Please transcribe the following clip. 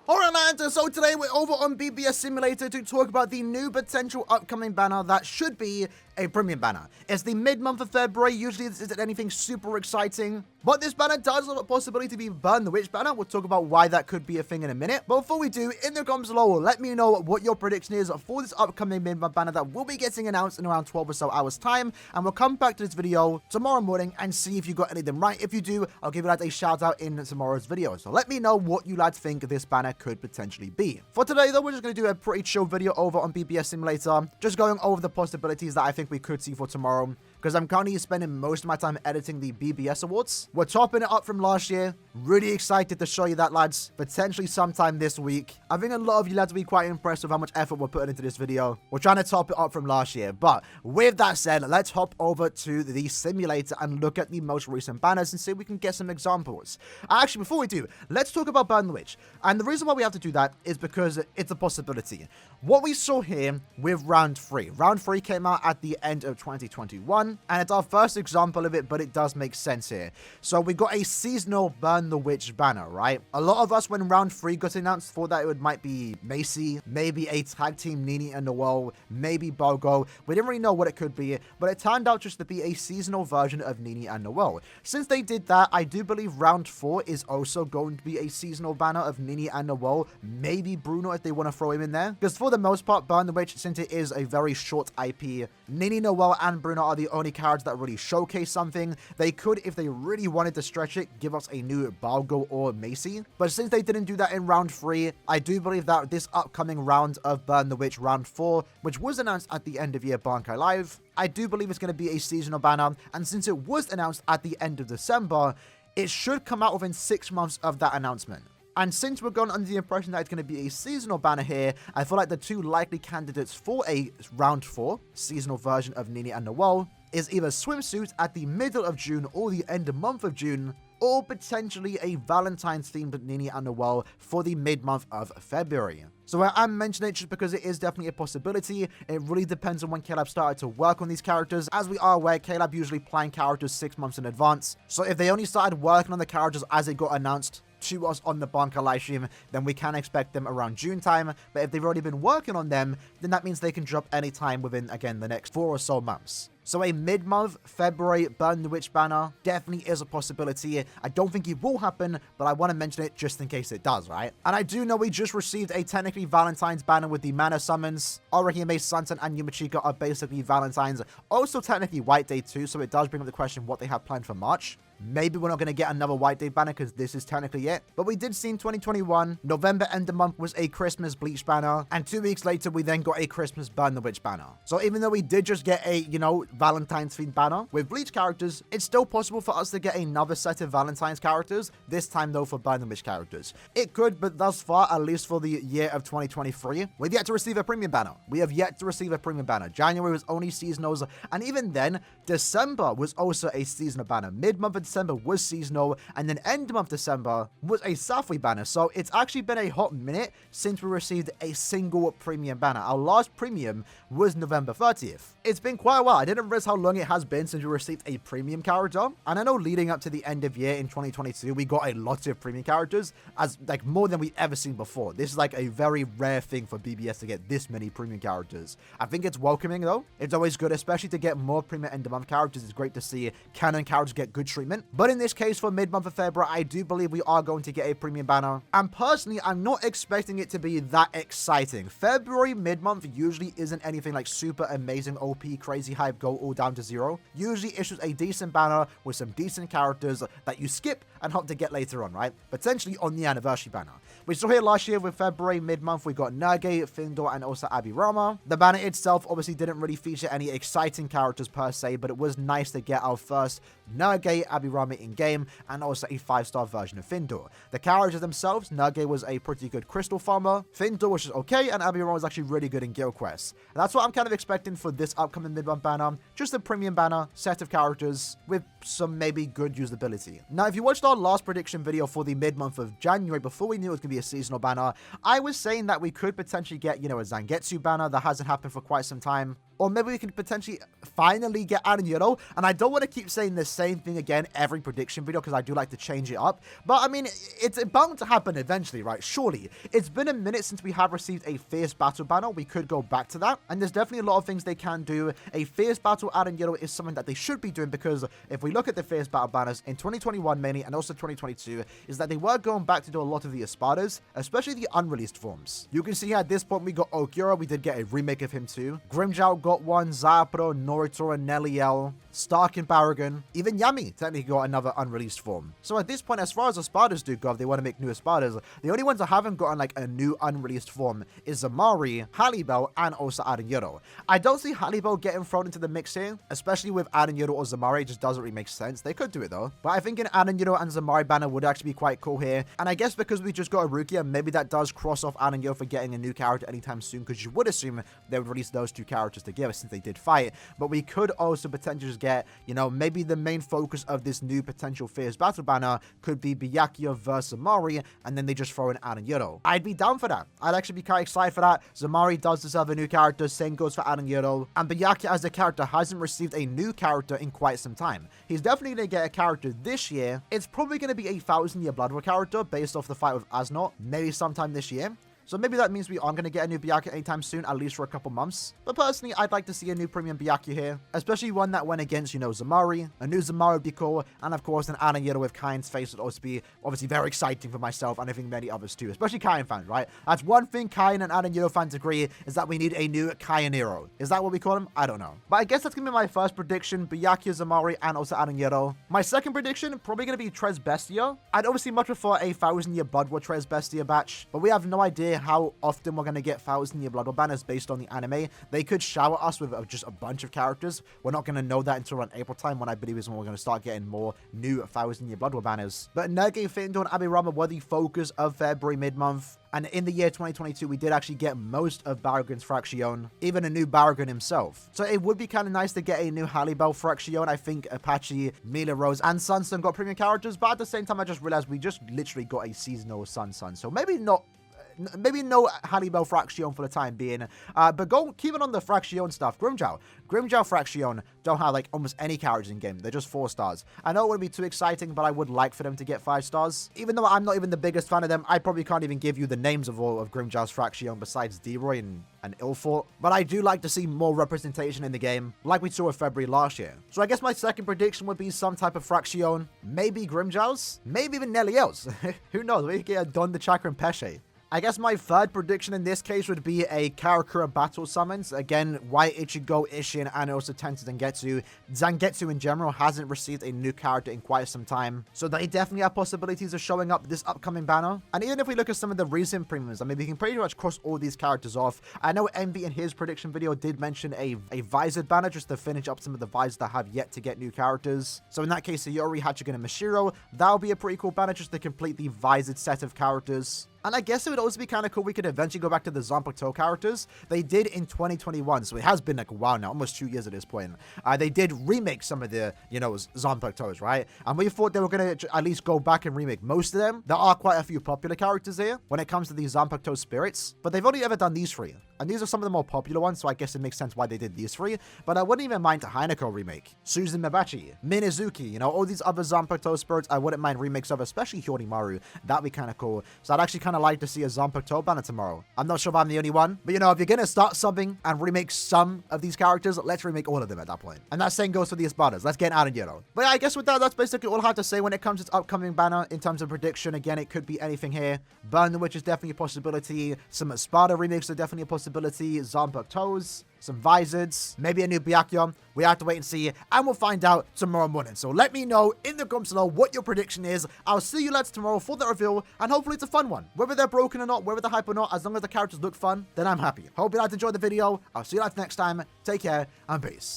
Alright lads, so today we're over on BBS Simulator to talk about the new potential upcoming banner that should be a premium banner. It's the mid-month of February. Usually this isn't anything super exciting, but this banner does have a possibility to be Burn the Witch banner. We'll talk about why that could be a thing in a minute. But before we do, in the comments below, let me know what your prediction is for this upcoming mid-month banner that will be getting announced in around 12 or so hours time. And we'll come back to this video tomorrow morning and see if you got anything right. If you do, I'll give you lads a shout out in tomorrow's video. So let me know what you lads think this banner could potentially be. For today though, we're just going to do a pretty chill video over on BBS Simulator, just going over the possibilities that I think we could see for tomorrow, because I'm currently spending most of my time editing the BBS Awards. We're topping it up from last year. Really excited to show you that, lads, potentially sometime this week. I think a lot of you lads will be quite impressed with how much effort we're putting into this video. We're trying to top it up from last year. But with that said, let's hop over to the simulator and look at the most recent banners and see if we can get some examples. Actually, before we do, let's talk about Burn the Witch. And the reason why we have to do that is because it's a possibility. What we saw here with Round 3. Round 3 came out at the end of 2021, and it's our first example of it, but it does make sense here. So we got a seasonal Burn the Witch banner, right? A lot of us, when Round 3 got announced, thought that it might be Macy, maybe a tag team Nini and Noel, maybe Bogo. We didn't really know what it could be, but it turned out just to be a seasonal version of Nini and Noel. Since they did that, I do believe Round 4 is also going to be a seasonal banner of Nini and Noel, maybe Bruno if they want to throw him in there. Because for the most part, Burn the Witch, since it is a very short IP, Nini, Noel, and Bruno are the only characters that really showcase something. They could, if they really wanted to stretch it, give us a new Balgo or Macy. But since they didn't do that in Round 3, I do believe that this upcoming round of Burn the Witch, Round 4, which was announced at the end of year Bankai Live, I do believe it's going to be a seasonal banner. And since it was announced at the end of December, it should come out within 6 months of that announcement. And since we're going under the impression that it's going to be a seasonal banner here, I feel like the two likely candidates for a Round 4 seasonal version of Nini and Noel is either swimsuits at the middle of June or the end of month of June, or potentially a Valentine's themed Nini and Noel for the mid-month of February. So I'm mentioning it just because it is definitely a possibility. It really depends on when KLab started to work on these characters. As we are aware, KLab usually plan characters 6 months in advance. So if they only started working on the characters as it got announced to us on the Bankai live stream, then we can expect them around June time. But if they've already been working on them, then that means they can drop anytime within, again, the next 4 or so months. So a mid-month February Burn the Witch banner definitely is a possibility. I don't think it will happen, but I want to mention it just in case it does, right? And I do know we just received a technically Valentine's banner with the mana summons. Aaroniero, Santan, and Yumachika are basically Valentine's. Also technically White Day too, so it does bring up the question what they have planned for March. Maybe we're not going to get another White Day banner because this is technically it. But we did see in 2021, November end of month was a Christmas Bleach banner. And 2 weeks later, we then got a Christmas Burn the Witch banner. So even though we did just get a, Valentine's themed banner with Bleach characters, it's still possible for us to get another set of Valentine's characters. This time though for Burn the Witch characters. It could, but thus far, at least for the year of 2023, we've yet to receive a premium banner. We have yet to receive a premium banner. January was only seasonals. And even then, December was also a seasonal banner. Mid-month of December was seasonal, and then end month December was a Safwi banner. So it's actually been a hot minute since we received a single premium banner. Our last premium was November 30th. It's been quite a while. I didn't realize how long it has been since we received a premium character. And I know leading up to the end of year in 2022, we got a lot of premium characters, as like more than we ever seen before. This is like a very rare thing for BBS to get this many premium characters. I think it's welcoming though. It's always good, especially to get more premium end of month characters. It's great to see canon characters get good treatment. But in this case, for mid-month of February, I do believe we are going to get a premium banner. And personally, I'm not expecting it to be that exciting. February mid-month usually isn't anything like super amazing, OP, crazy hype, go all down to 0. Usually it's just a decent banner with some decent characters that you skip and hope to get later on, right? Potentially on the anniversary banner. We saw here last year with February mid-month, we got Nage, Findor, and also Aaroniero. The banner itself obviously didn't really feature any exciting characters per se, but it was nice to get our first Nage, Aaroniero in-game, and also a 5-star version of Findor. The characters themselves, Nage was a pretty good crystal farmer, Findor was just okay, and Aaroniero was actually really good in guild quests. And that's what I'm kind of expecting for this upcoming mid-month banner. just a premium banner, set of characters with some maybe good usability. Now, if you watched our last prediction video for the mid-month of January, before we knew it was going to be a seasonal banner, I was saying that we could potentially get, a Zangetsu banner that hasn't happened for quite some time. Or maybe we could potentially finally get Aaroniero. And I don't want to keep saying the same thing again every prediction video because I do like to change it up. But I mean, it's bound to happen eventually, right? Surely. It's been a minute since we have received a Fierce Battle banner. We could go back to that. And there's definitely a lot of things they can do. A Fierce Battle Aaroniero is something that they should be doing because if we look at the Fierce Battle banners in 2021 mainly and also 2022, is that they were going back to do a lot of the Espadas, especially the unreleased forms. You can see at this point we got Aaroniero. We did get a remake of him too. Grimmjow got one, Zapro, Noritora, Neliel, Stark and Baragon, even Yami technically got another unreleased form. So at this point, as far as Espadas do go, if they want to make new Espadas, the only ones that haven't gotten like a new unreleased form is Zamari, Halibel, and also Aaroniero. I don't see Halibel getting thrown into the mix here, especially with Aaroniero or Zamari. It just doesn't really make sense. They could do it though. But I think an Aaroniero and Zamari banner would actually be quite cool here. And I guess because we just got a Rukia, maybe that does cross off Aaroniero for getting a new character anytime soon, because you would assume they would release those two characters together since they did fight. But we could also potentially just get, maybe the main focus of this new potential Fierce Battle banner could be Byakuya versus Zamari, and then they just throw in Aaroniero. I'd be down for that. I'd actually be quite excited for that. Zamari does deserve a new character, same goes for Aaroniero, and Byakuya as a character hasn't received a new character in quite some time. He's definitely going to get a character this year. It's probably going to be a 1000-year Blood War character based off the fight with Asnot, maybe sometime this year. So maybe that means we aren't going to get a new Byakuya anytime soon, at least for a couple months. But personally, I'd like to see a new premium Byakuya here, especially one that went against, Zamari. A new Zamari would be cool, and of course, an Aaroniero with Kain's face would also be obviously very exciting for myself, and I think many others too, especially Kain fans, right? That's one thing Kain and Aaroniero fans agree, is that we need a new Kainero. Is that what we call him? I don't know. But I guess that's going to be my first prediction, Byakuya, Zamari, and also Aaroniero. My second prediction, probably going to be Tres Bestia. I'd obviously much prefer a 1000-year Blood War Tres Bestia batch, but we have no idea how often we're going to get 1000-year Blood War banners based on the anime. They could shower us with just a bunch of characters. We're not going to know that until around April time, when I believe is when we're going to start getting more new 1000-year Blood War banners. But Nerge, Findor, and Abirama were the focus of February mid-month. And in the year 2022, we did actually get most of Baragon's Fraction, even a new Baragon himself. So it would be kind of nice to get a new Halibel Fraction. I think Apache, Mila Rose, and Sunsun got premium characters, but at the same time, I just realized we just literally got a seasonal Sunsun. So maybe no Halibel Fraction for the time being. But keep it on the Fraction stuff. Grimmjow Fraction don't have like almost any characters in game. They're just 4 stars. I know it wouldn't be too exciting, but I would like for them to get 5 stars. Even though I'm not even the biggest fan of them, I probably can't even give you the names of all of Grimmjow's Fraction besides D-Roy and Ilfort. But I do like to see more representation in the game, like we saw with February last year. So I guess my second prediction would be some type of Fraction. Maybe Grimmjow's, maybe even Neliel's. Who knows? We could get Don the Chakra and Pesce. I guess my third prediction in this case would be a Karakura battle summons. Again, White Ichigo, Ishin, and also Tensei Zangetsu. Zangetsu in general hasn't received a new character in quite some time, so they definitely have possibilities of showing up this upcoming banner. And even if we look at some of the recent premiums, I mean, we can pretty much cross all these characters off. I know Envy in his prediction video did mention a Visored banner just to finish up some of the Visors that have yet to get new characters. So in that case, Sayori, Hachigan, and Mashiro, that'll be a pretty cool banner just to complete the Visored set of characters. And I guess it would also be kind of cool we could eventually go back to the Zanpakuto characters. They did in 2021, so it has been like a while now, almost 2 years at this point. They did remake some of the, Zanpakutos, right? And we thought they were going to at least go back and remake most of them. There are quite a few popular characters here when it comes to these Zanpakuto spirits, but they've only ever done these 3. And these are some of the more popular ones, so I guess it makes sense why they did these 3. But I wouldn't even mind a Hanako remake, Susan Mabachi, Minazuki, all these other Zanpakuto spirits I wouldn't mind remakes of, especially Hyorimaru. That'd be kind of cool. So I'd actually kind of like to see a Zanpakuto banner tomorrow. I'm not sure if I'm the only one, but if you're going to start subbing and remake some of these characters, let's remake all of them at that point. And that same goes for the Espadas. Let's get Aaroniero. But yeah, I guess with that, that's basically all I have to say when it comes to its upcoming banner in terms of prediction. Again, it could be anything here. Burn the Witch is definitely a possibility. Some Espada remakes are definitely a possibility. Zanpakutos, some Visors, maybe a new Byakuya. We have to wait and see, and we'll find out tomorrow morning. So let me know in the comments below what your prediction is. I'll see you lads tomorrow for the reveal, and hopefully it's a fun one. Whether they're broken or not, whether they're hype or not, as long as the characters look fun, then I'm happy. Hope you guys enjoyed the video. I'll see you lads next time. Take care, and peace.